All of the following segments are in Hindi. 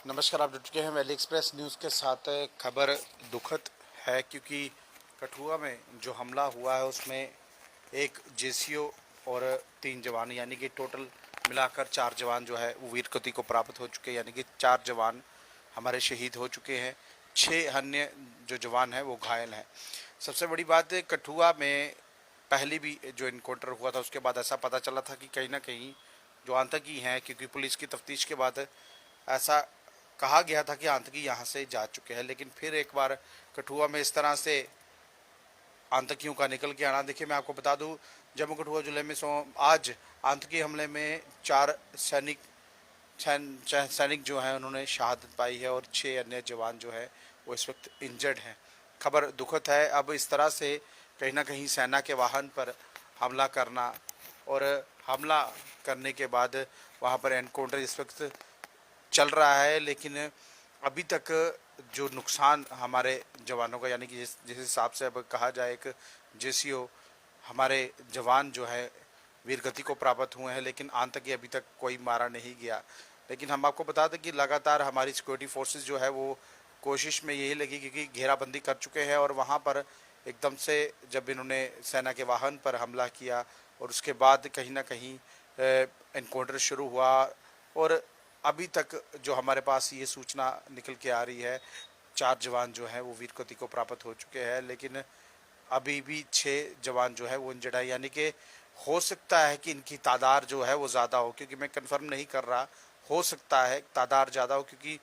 नमस्कार, आप जुड़ चुके हैं वैली एक्सप्रेस न्यूज़ के साथ। खबर दुखद है क्योंकि कठुआ में जो हमला हुआ है उसमें एक जेसीओ और 3 जवान यानी कि टोटल मिलाकर 4 जवान जो है वो वीर गति को प्राप्त हो चुके हैं, यानी कि 4 जवान हमारे शहीद हो चुके हैं। 6 अन्य जो जवान हैं वो घायल हैं। सबसे बड़ी बात है, कठुआ में पहली भी जो इनकाउंटर हुआ था उसके बाद ऐसा पता चला था कि कहीं ना कहीं जो आतंकी हैं, क्योंकि पुलिस की तफ्तीश के बाद ऐसा कहा गया था कि आतंकी यहाँ से जा चुके हैं, लेकिन फिर एक बार कठुआ में इस तरह से आतंकियों का निकल के आना। देखिए, मैं आपको बता दूं, जम्मू कठुआ जिले में आज आतंकी हमले में 4 सैनिक जो हैं उन्होंने शहादत पाई है और 6 अन्य जवान जो है वो इस वक्त इंजर्ड हैं। खबर दुखद है। अब इस तरह से कहीं ना कहीं सेना के वाहन पर हमला करना और हमला करने के बाद वहाँ पर एनकाउंटर इस वक्त चल रहा है, लेकिन अभी तक जो नुकसान हमारे जवानों का, यानी कि जिस हिसाब से अब कहा जाए, एक जेसीओ हमारे जवान जो है वीर गति को प्राप्त हुए हैं, लेकिन आतंकी अभी तक कोई मारा नहीं गया। लेकिन हम आपको बता दें कि लगातार हमारी सिक्योरिटी फोर्सेस जो है वो कोशिश में यही लगी, क्योंकि घेराबंदी कर चुके हैं और वहाँ पर एकदम से जब इन्होंने सेना के वाहन पर हमला किया और उसके बाद कहीं ना कहीं एनकाउंटर शुरू हुआ। और अभी तक जो हमारे पास ये सूचना निकल के आ रही है, 4 जवान जो हैं वो वीर गति को प्राप्त हो चुके हैं, लेकिन अभी भी 6 जवान जो है वो इंजर्ड है। यानी कि हो सकता है कि इनकी तादाद जो है वो ज़्यादा हो, क्योंकि मैं कंफर्म नहीं कर रहा, हो सकता है तादाद ज़्यादा हो, क्योंकि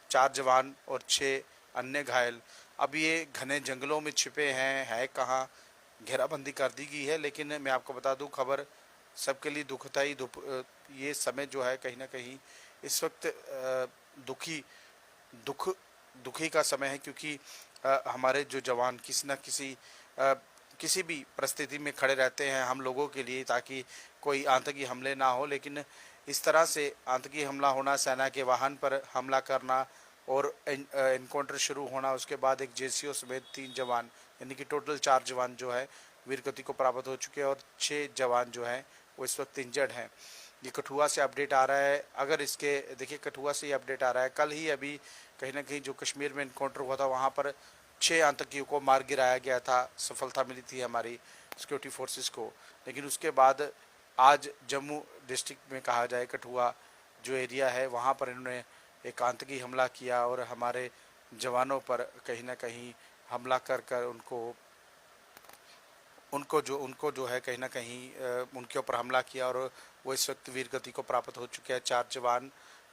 4 जवान और 6 अन्य घायल। अब ये घने जंगलों में छिपे हैं, है कहाँ, घेराबंदी कर दी गई है। लेकिन मैं आपको बता दूं, खबर सबके लिए दुखदाई ये समय जो है कहीं ना कहीं इस वक्त दुख दुखी का समय है, क्योंकि हमारे जो जवान किसी न किसी भी परिस्थिति में खड़े रहते हैं हम लोगों के लिए, ताकि कोई आतंकी हमले ना हो। लेकिन इस तरह से आतंकी हमला होना, सेना के वाहन पर हमला करना और इनकाउंटर शुरू होना, उसके बाद एक जेसीओ समेत 3 जवान यानी कि टोटल 4 जवान जो है वीर गति को प्राप्त हो चुके हैं और 6 जवान जो हैं वो इस वक्त इंजर्ड हैं। ये कठुआ से अपडेट आ रहा है। अगर इसके देखिए, कठुआ से ये अपडेट आ रहा है, कल ही अभी कहीं ना कहीं जो कश्मीर में इनकाउंटर हुआ था वहाँ पर 6 आतंकियों को मार गिराया गया था, सफलता मिली थी हमारी सिक्योरिटी फोर्सेस को। लेकिन उसके बाद आज जम्मू डिस्ट्रिक्ट में कहा जाए, कठुआ जो एरिया है वहाँ पर इन्होंने एक आतंकी हमला किया और हमारे जवानों पर कहीं ना कहीं हमला कर कर उनको जो है कहीं ना कहीं उनके ऊपर हमला किया और वो इस वक्त वीर गति को प्राप्त हो चुके हैं। 4 जवान,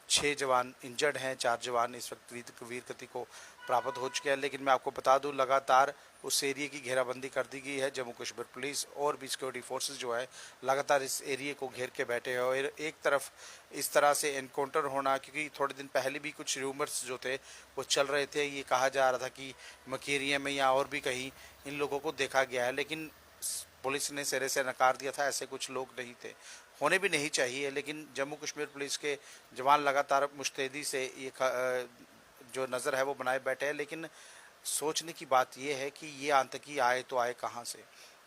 6 जवान इंजर्ड हैं, 4 जवान इस वक्त वीर गति को प्राप्त हो चुके हैं। लेकिन मैं आपको बता दूं, लगातार उस एरिए की घेराबंदी कर दी गई है। जम्मू कश्मीर पुलिस और भी सिक्योरिटी फोर्सेस जो है लगातार इस एरिए को घेर के बैठे हैं। और एक तरफ इस तरह से एनकाउंटर होना, क्योंकि थोड़े दिन पहले भी कुछ रूमर्स जो थे वो चल रहे थे, ये कहा जा रहा था कि मकेरिया में या और भी कहीं इन लोगों को देखा गया है, लेकिन पुलिस ने सिरे से नकार दिया था, ऐसे कुछ लोग नहीं थे, होने भी नहीं चाहिए। लेकिन जम्मू कश्मीर पुलिस के जवान लगातार मुस्तैदी से ये जो नज़र है वो बनाए बैठे हैं। लेकिन सोचने की बात ये है कि ये आतंकी आए तो आए कहाँ से।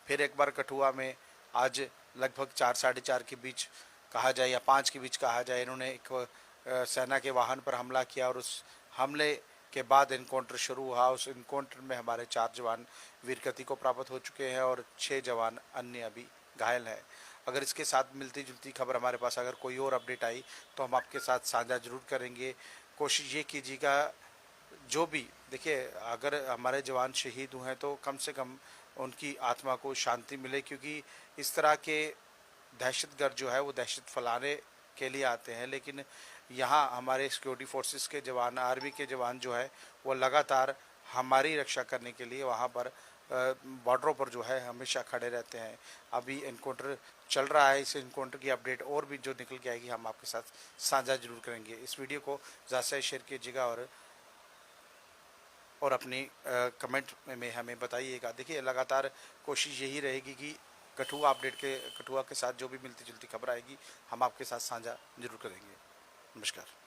फिर एक बार कठुआ में आज लगभग 4 साढ़े 4 के बीच कहा जाए या 5 के बीच कहा जाए, इन्होंने एक सेना के वाहन पर हमला किया और उस हमले के बाद इनकाउंटर शुरू हुआ। उस इनकाउंटर में हमारे 4 जवान वीर गति को प्राप्त हो चुके हैं और 6 जवान अन्य अभी घायल हैं। अगर इसके साथ मिलती जुलती खबर हमारे पास अगर कोई और अपडेट आई तो हम आपके साथ साझा जरूर करेंगे। कोशिश ये कीजिएगा, जो भी देखिए, अगर हमारे जवान शहीद हुए हैं तो कम से कम उनकी आत्मा को शांति मिले, क्योंकि इस तरह के दहशतगर्द जो है वो दहशत फैलाने के लिए आते हैं। लेकिन यहाँ हमारे सिक्योरिटी फोर्सेस के जवान, आर्मी के जवान जो है वो लगातार हमारी रक्षा करने के लिए वहाँ पर बॉर्डरों पर जो है हमेशा खड़े रहते हैं। अभी इनकाउंटर चल रहा है, इस इनकाउंटर की अपडेट और भी जो निकल के आएगी हम आपके साथ साझा जरूर करेंगे। इस वीडियो को ज़्यादा से शेयर कीजिएगा और अपनी कमेंट में हमें बताइएगा। देखिए, लगातार कोशिश यही रहेगी कि कठुआ के साथ जो भी मिलती जुलती खबर आएगी हम आपके साथ साझा जरूर करेंगे। नमस्कार।